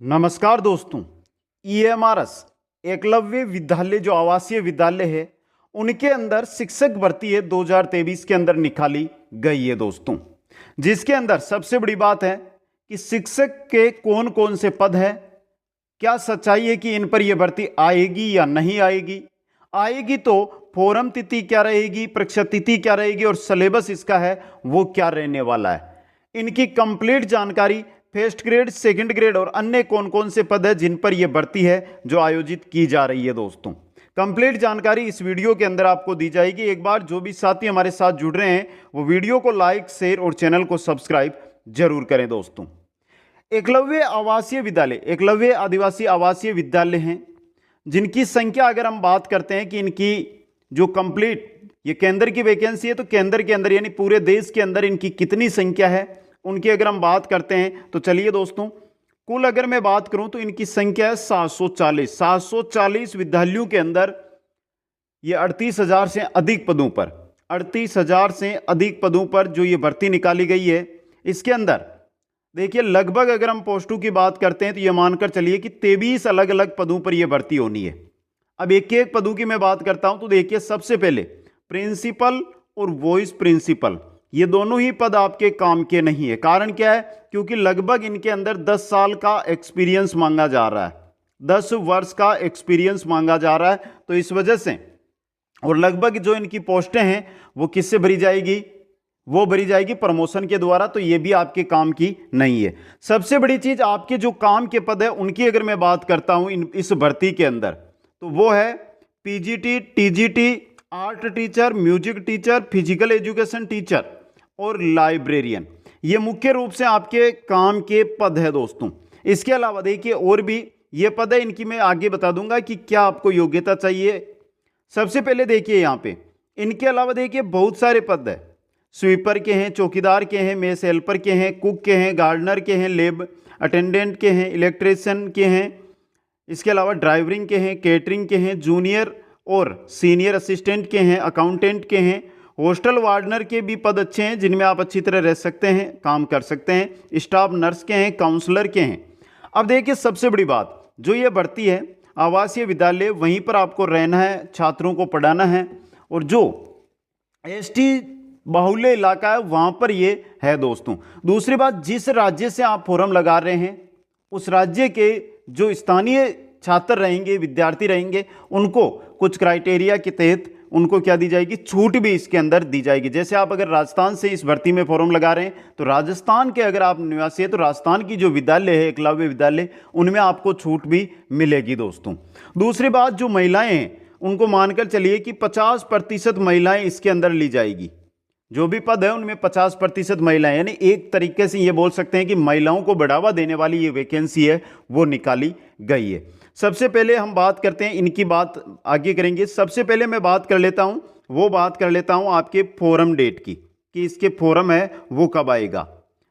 नमस्कार दोस्तों। ईएमआरएस एकलव्य विद्यालय जो आवासीय विद्यालय है उनके अंदर शिक्षक भर्ती है 2023 के अंदर निकाली गई है दोस्तों, जिसके अंदर सबसे बड़ी बात है कि शिक्षक के कौन कौन से पद हैं, क्या सच्चाई है कि इन पर यह भर्ती आएगी या नहीं आएगी, आएगी तो फॉर्म तिथि क्या रहेगी, परीक्षा तिथि क्या रहेगी और सिलेबस इसका है वो क्या रहने वाला है। इनकी कंप्लीट जानकारी फर्स्ट ग्रेड, सेकंड ग्रेड और अन्य कौन कौन से पद है जिन पर यह भर्ती है जो आयोजित की जा रही है दोस्तों। कंप्लीट जानकारी इस वीडियो के अंदर आपको दी जाएगी। एक बार जो भी साथी हमारे साथ जुड़ रहे हैं वो वीडियो को लाइक, शेयर और चैनल को सब्सक्राइब जरूर करें दोस्तों। एकलव्य आवासीय विद्यालय एकलव्य आदिवासी आवासीय विद्यालय हैं जिनकी संख्या अगर हम बात करते हैं कि इनकी जो कंप्लीट ये केंद्र की वैकेंसी है तो केंद्र के अंदर यानी पूरे देश के अंदर इनकी कितनी संख्या है उनकी अगर हम बात करते हैं तो चलिए दोस्तों, कुल अगर मैं बात करूं तो इनकी संख्या है 740 विद्यालयों के अंदर ये 38,000 से अधिक पदों पर 38,000 से अधिक पदों पर जो ये भर्ती निकाली गई है। इसके अंदर देखिए लगभग अगर हम पोस्टों की बात करते हैं तो ये मानकर चलिए कि 23 अलग अलग पदों पर यह भर्ती होनी है। अब एक एक पदों की मैं बात करता हूं तो देखिए सबसे पहले प्रिंसिपल और वॉइस प्रिंसिपल ये दोनों ही पद आपके काम के नहीं है। कारण क्या है? क्योंकि लगभग इनके अंदर 10 साल का एक्सपीरियंस मांगा जा रहा है, 10 वर्ष का एक्सपीरियंस मांगा जा रहा है। तो इस वजह से और लगभग जो इनकी पोस्टें हैं वो किससे भरी जाएगी? वो भरी जाएगी प्रमोशन के द्वारा। तो ये भी आपके काम की नहीं है। सबसे बड़ी चीज आपके जो काम के पद है उनकी अगर मैं बात करता हूं इस भर्ती के अंदर तो वो है PGT, TGT, art teacher, music teacher, physical education teacher और लाइब्रेरियन। ये मुख्य रूप से आपके काम के पद है दोस्तों। इसके अलावा देखिए और भी ये पद है, इनकी मैं आगे बता दूंगा कि क्या आपको योग्यता चाहिए। सबसे पहले देखिए यहाँ पे इनके अलावा देखिए बहुत सारे पद है। स्वीपर के हैं, चौकीदार के हैं, मेस हेल्पर के हैं, कुक के हैं, गार्डनर के हैं, लेब अटेंडेंट के हैं, इलेक्ट्रिशियन के हैं, इसके अलावा ड्राइवरिंग के हैं, केटरिंग के हैं, जूनियर और सीनियर असिस्टेंट के हैं, अकाउंटेंट के हैं, हॉस्टल वार्डनर के भी पद अच्छे हैं जिनमें आप अच्छी तरह रह सकते हैं, काम कर सकते हैं, स्टाफ नर्स के हैं, काउंसलर के हैं। अब देखिए सबसे बड़ी बात जो ये भर्ती है आवासीय विद्यालय वहीं पर आपको रहना है, छात्रों को पढ़ाना है और जो एसटी बाहुल्य इलाका है वहां पर ये है दोस्तों। दूसरी बात जिस राज्य से आप फॉर्म लगा रहे हैं उस राज्य के जो स्थानीय छात्र रहेंगे, विद्यार्थी रहेंगे, उनको कुछ क्राइटेरिया के तहत उनको क्या दी जाएगी? छूट भी इसके अंदर दी जाएगी। जैसे आप अगर राजस्थान से इस भर्ती में फॉर्म लगा रहे हैं तो राजस्थान के अगर आप निवासी है तो राजस्थान की जो विद्यालय है एकलव्य विद्यालय उनमें आपको छूट भी मिलेगी दोस्तों। दूसरी बात जो महिलाएं हैं उनको मानकर चलिए कि 50% महिलाएं इसके अंदर ली जाएगी। जो भी पद है उनमें 50% महिलाएं, यानी एक तरीके से ये बोल सकते हैं कि महिलाओं को बढ़ावा देने वाली ये वैकेंसी है वो निकाली गई है। सबसे पहले हम बात करते हैं, इनकी बात आगे करेंगे। सबसे पहले मैं बात कर लेता हूं आपके फोरम डेट की कि इसके फोरम है वो कब आएगा।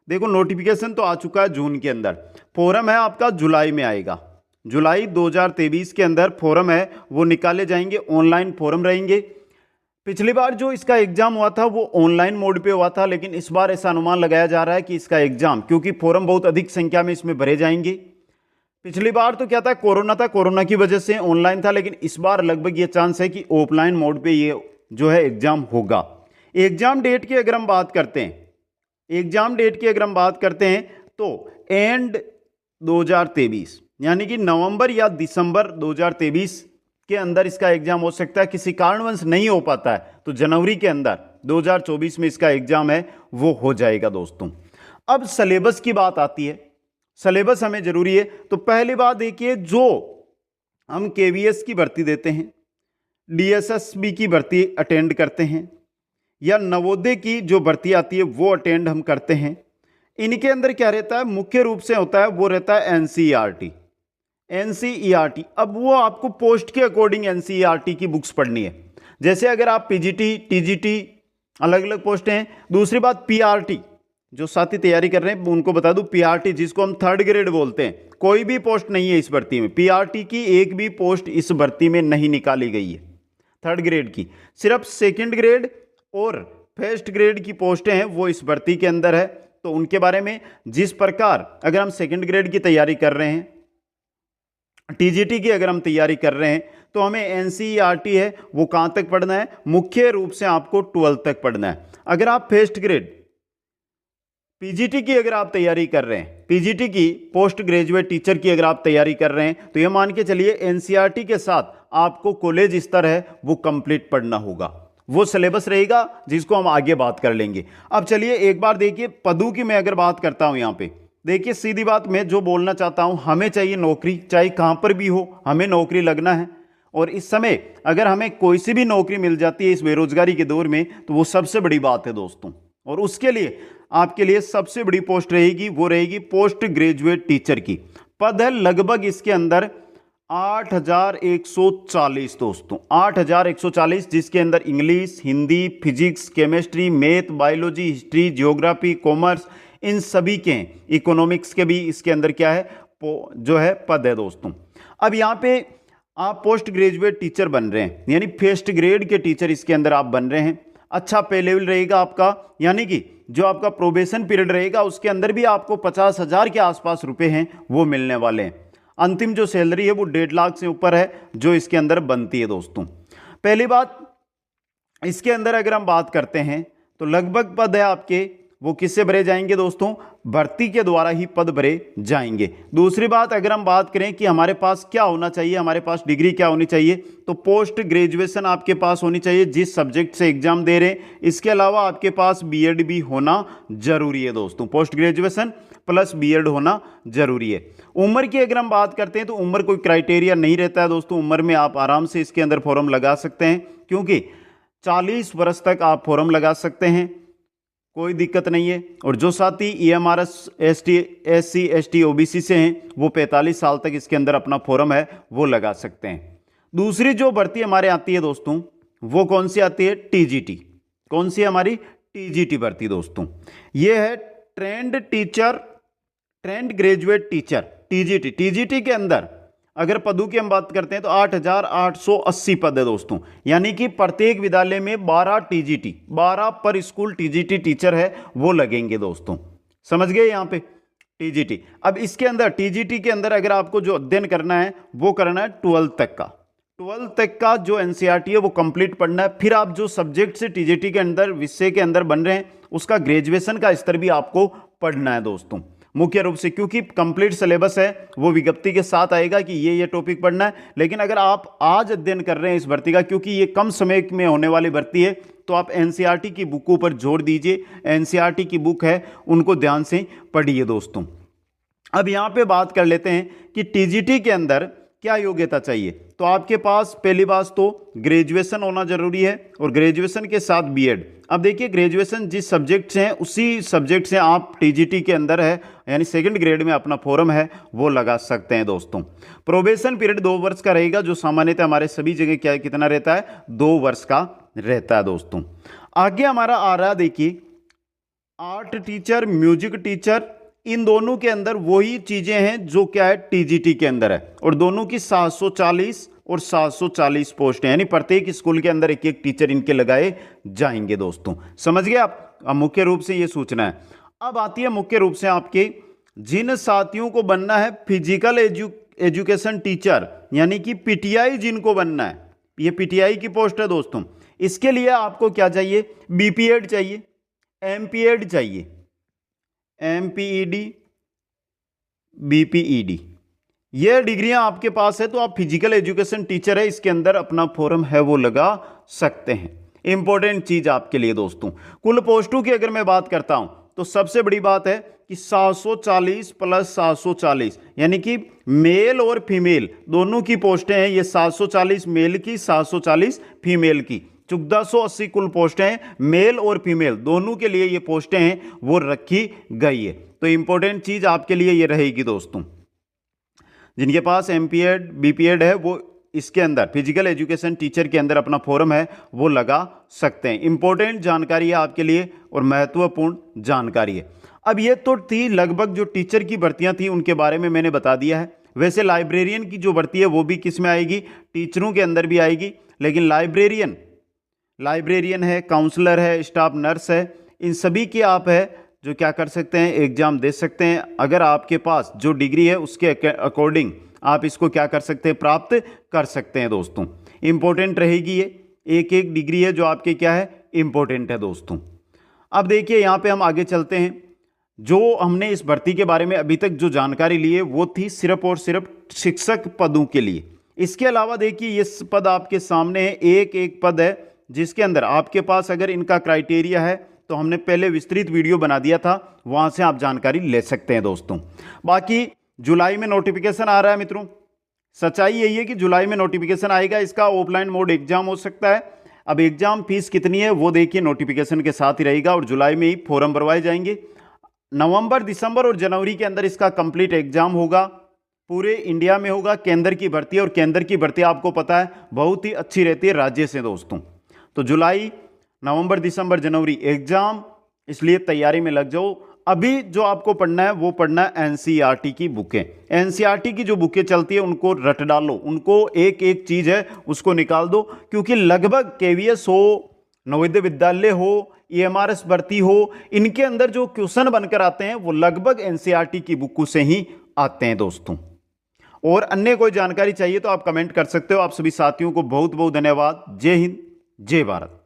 देखो नोटिफिकेशन तो आ चुका है जून के अंदर, फोरम है आपका जुलाई में आएगा। जुलाई 2023 के अंदर फोरम है वो निकाले जाएंगे, ऑनलाइन फोरम रहेंगे। पिछली बार जो इसका एग्जाम हुआ था वो ऑनलाइन मोड पे हुआ था, लेकिन इस बार ऐसा अनुमान लगाया जा रहा है कि इसका एग्जाम, क्योंकि फॉर्म बहुत अधिक संख्या में इसमें भरे जाएंगे। पिछली बार तो क्या था, कोरोना था, कोरोना की वजह से ऑनलाइन था, लेकिन इस बार लगभग ये चांस है कि ऑफलाइन मोड पे ये जो है एग्जाम होगा। एग्जाम डेट की अगर हम बात करते हैं तो एंड 2023 यानी कि नवंबर या दिसंबर 2023 के अंदर इसका एग्जाम हो सकता है। किसी कारणवश नहीं हो पाता है तो जनवरी के अंदर 2024 में इसका एग्जाम है वो हो जाएगा दोस्तों। अब सिलेबस की बात आती है, सिलेबस हमें जरूरी है। तो पहली बात देखिए, जो हम केवीएस की भर्ती देते हैं, डीएसएसबी की भर्ती अटेंड करते हैं या नवोदय की जो भर्ती आती है वो अटेंड हम करते हैं, इनके अंदर क्या रहता है? मुख्य रूप से होता है वो रहता है एनसीईआरटी। अब वो आपको पोस्ट के अकॉर्डिंग एनसीईआरटी की बुक्स पढ़नी है। जैसे अगर आप पीजीटी, टीजीटी अलग अलग पोस्ट हैं। दूसरी बात पीआरटी, जो साथी तैयारी कर रहे हैं उनको बता दूं, पीआरटी जिसको हम थर्ड ग्रेड बोलते हैं, कोई भी पोस्ट नहीं है इस भर्ती में। पीआरटी की एक भी पोस्ट इस भर्ती में नहीं निकाली गई है थर्ड ग्रेड की, सिर्फ सेकंड ग्रेड और फर्स्ट ग्रेड की पोस्टें हैं वो इस भर्ती के अंदर है। तो उनके बारे में जिस प्रकार अगर हम सेकंड ग्रेड की तैयारी कर रहे हैं टीजीटी की अगर हम तैयारी कर रहे हैं तो हमें एनसीईआरटी है वो कहां तक पढ़ना है, मुख्य रूप से आपको 12 तक पढ़ना है। अगर आप फर्स्ट ग्रेड पीजीटी की अगर आप तैयारी कर रहे हैं, पीजीटी की पोस्ट ग्रेजुएट टीचर की अगर आप तैयारी कर रहे हैं, तो ये मान के चलिए एनसीईआरटी के साथ आपको कॉलेज स्तर है वो कंप्लीट पढ़ना होगा। वो सिलेबस रहेगा जिसको हम आगे बात कर लेंगे। अब चलिए एक बार देखिए पदों की मैं अगर बात करता हूं, यहां पे देखिए सीधी बात मैं जो बोलना चाहता हूं, हमें चाहिए नौकरी, चाहे कहां पर भी हो हमें नौकरी लगना है। और इस समय अगर हमें कोई सी भी नौकरी मिल जाती है इस बेरोजगारी के दौर में, तो वो सबसे बड़ी बात है दोस्तों। और उसके लिए आपके लिए सबसे बड़ी पोस्ट रहेगी, वो रहेगी पोस्ट ग्रेजुएट टीचर की। पद है लगभग इसके अंदर 8140 दोस्तों, 8140, जिसके अंदर English, Hindi, physics, chemistry, math, biology, history, geography, commerce, इन सभी के, इकोनॉमिक्स के भी इसके अंदर क्या है जो है पद है दोस्तों। अब यहाँ पे आप पोस्ट ग्रेजुएट टीचर बन रहे हैं, यानी फर्स्ट ग्रेड के टीचर इसके अंदर आप बन रहे हैं। अच्छा पे लेवल रहेगा आपका, यानी कि जो आपका प्रोबेशन पीरियड रहेगा उसके अंदर भी आपको 50,000 के आसपास रुपए हैं वो मिलने वाले हैं। अंतिम जो सैलरी है वो 1.5 लाख से ऊपर है जो इसके अंदर बनती है दोस्तों। पहली बात, इसके अंदर अगर हम बात करते हैं तो लगभग पद है आपके वो किससे भरे जाएंगे दोस्तों, भर्ती के द्वारा ही पद भरे जाएंगे। दूसरी बात, अगर हम बात करें कि हमारे पास क्या होना चाहिए, हमारे पास डिग्री क्या होनी चाहिए, तो पोस्ट ग्रेजुएशन आपके पास होनी चाहिए जिस सब्जेक्ट से एग्जाम दे रहे हैं। इसके अलावा आपके पास बीएड भी होना जरूरी है दोस्तों, पोस्ट ग्रेजुएशन प्लस बीएड होना जरूरी है। उम्र की अगर हम बात करते हैं तो उम्र कोई क्राइटेरिया नहीं रहता है दोस्तों, उम्र में आप आराम से इसके अंदर फॉर्म लगा सकते हैं, क्योंकि 40 वर्ष तक आप फॉर्म लगा सकते हैं, कोई दिक्कत नहीं है। और जो साथी ईएमआरएस एससी एसटी ओबीसी से हैं वो 45 साल तक इसके अंदर अपना फॉर्म है वो लगा सकते हैं। दूसरी जो भर्ती हमारे आती है दोस्तों वो कौन सी आती है, टीजीटी। कौन सी हमारी टीजीटी भर्ती दोस्तों, ये है trained teacher, trained graduate teacher, TGT. TGT के अंदर अगर पदों की हम बात करते हैं तो 8,880 पद है दोस्तों, यानी कि प्रत्येक विद्यालय में 12 टीजीटी, 12 पर स्कूल टीजीटी टीचर है वो लगेंगे दोस्तों। समझ गए यहाँ पे टीजीटी। अब इसके अंदर टीजीटी के अंदर अगर आपको जो अध्ययन करना है वो करना है 12 तक का, 12 तक का जो एनसीईआरटी है वो कंप्लीट पढ़ना है। फिर आप जो सब्जेक्ट से टीजीटी के अंदर विषय के अंदर बन रहे हैं उसका ग्रेजुएशन का स्तर भी आपको पढ़ना है दोस्तों, मुख्य रूप से, क्योंकि कंप्लीट सिलेबस है वो विज्ञप्ति के साथ आएगा कि ये टॉपिक पढ़ना है। लेकिन अगर आप आज अध्ययन कर रहे हैं इस भर्ती का, क्योंकि ये कम समय में होने वाली भर्ती है, तो आप एनसीईआरटी की बुकों पर जोर दीजिए, एनसीईआरटी की बुक है उनको ध्यान से पढ़िए दोस्तों। अब यहाँ पे बात कर लेते हैं कि टीजीटी के अंदर क्या योग्यता चाहिए। तो आपके पास पहली बात तो ग्रेजुएशन होना जरूरी है और ग्रेजुएशन के साथ बीएड। अब देखिए ग्रेजुएशन जिस सब्जेक्ट से है उसी सब्जेक्ट से आप टीजीटी के अंदर है यानी सेकंड ग्रेड में अपना फॉर्म है वो लगा सकते हैं दोस्तों। प्रोबेशन पीरियड 2 वर्ष का रहेगा, जो सामान्यतः हमारे सभी जगह क्या कितना रहता है, 2 वर्ष का रहता है दोस्तों। आगे हमारा आ रहा देखिए आर्ट टीचर, म्यूजिक टीचर, इन दोनों के अंदर वही चीजें हैं जो क्या है टीजीटी के अंदर है, और दोनों की 740 और 740 पोस्ट है, यानी प्रत्येक स्कूल के अंदर एक एक टीचर इनके लगाए जाएंगे दोस्तों। समझ गए आप, मुख्य रूप से ये सूचना है। अब आती है मुख्य रूप से आपके जिन साथियों को बनना है फिजिकल एजुकेशन टीचर, यानी कि पीटीआई जिनको बनना है, ये पीटीआई की पोस्ट है दोस्तों। इसके लिए आपको क्या चाहिए, बीपीएड चाहिए, एमपीएड चाहिए, एमपीईडी, बीपीईडी, ये डिग्रियां आपके पास है तो आप फिजिकल एजुकेशन टीचर है इसके अंदर अपना फॉर्म है वो लगा सकते हैं। इंपॉर्टेंट चीज आपके लिए दोस्तों, कुल पोस्टों की अगर मैं बात करता हूं तो सबसे बड़ी बात है कि 740 प्लस 740, यानी कि मेल और फीमेल दोनों की पोस्टें हैं। ये 740 मेल की, 740 फीमेल की, 1480 कुल पोस्टें हैं, मेल और फीमेल दोनों के लिए ये पोस्टें हैं वो रखी गई है। तो इंपॉर्टेंट चीज आपके लिए ये रहेगी दोस्तों, जिनके पास एमपीएड बीपीएड है वो इसके अंदर फिजिकल एजुकेशन टीचर के अंदर अपना फॉर्म है वो लगा सकते हैं। इंपॉर्टेंट जानकारी है आपके लिए और महत्वपूर्ण जानकारी है। अब ये तो थी लगभग जो टीचर की भर्तियां थी उनके बारे में मैंने बता दिया है। वैसे लाइब्रेरियन की जो भर्ती है वो भी किस में आएगी, टीचरों के अंदर भी आएगी, लेकिन लाइब्रेरियन है, काउंसलर है, स्टाफ नर्स है, इन सभी की आप है जो क्या कर सकते हैं, एग्जाम दे सकते हैं। अगर आपके पास जो डिग्री है उसके अकॉर्डिंग आप इसको क्या कर सकते हैं, प्राप्त कर सकते हैं दोस्तों। इंपॉर्टेंट रहेगी ये, एक एक डिग्री है जो आपके क्या है, इंपॉर्टेंट है दोस्तों। अब देखिए यहाँ पे हम आगे चलते हैं। जो हमने इस भर्ती के बारे में अभी तक जो जानकारी ली है वो थी सिर्फ और सिर्फ शिक्षक पदों के लिए। इसके अलावा देखिए ये पद आपके सामने है, एक एक पद है जिसके अंदर आपके पास अगर इनका क्राइटेरिया है तो हमने पहले विस्तृत वीडियो बना दिया था, वहां से आप जानकारी ले सकते हैं दोस्तों। बाकी जुलाई में नोटिफिकेशन आ रहा है मित्रों, सच्चाई यही है कि जुलाई में नोटिफिकेशन आएगा। इसका ऑफलाइन मोड एग्जाम हो सकता है। अब एग्जाम फीस कितनी है वो देखिए नोटिफिकेशन के साथ ही रहेगा और जुलाई में ही फॉर्म भरवाए जाएंगे। नवंबर, दिसंबर और जनवरी के अंदर इसका कंप्लीट एग्जाम होगा, पूरे इंडिया में होगा। केंद्र की भर्ती, और केंद्र की भर्ती आपको पता है बहुत ही अच्छी रहती है राज्य से दोस्तों। तो जुलाई, नवंबर, दिसंबर, जनवरी एग्जाम, इसलिए तैयारी में लग जाओ। अभी जो आपको पढ़ना है वो पढ़ना है एनसीईआरटी की बुकें। एनसीईआरटी की जो बुकें चलती है उनको रट डालो, उनको एक एक चीज है उसको निकाल दो, क्योंकि लगभग केवीएस हो, नवोदय विद्यालय हो, ईएमआरएस भर्ती हो, इनके अंदर जो क्वेश्चन बनकर आते हैं वो लगभग एनसीईआरटी की बुक से ही आते हैं दोस्तों। और अन्य कोई जानकारी चाहिए तो आप कमेंट कर सकते हो। आप सभी साथियों को बहुत बहुत धन्यवाद। जय हिंद, जय भारत।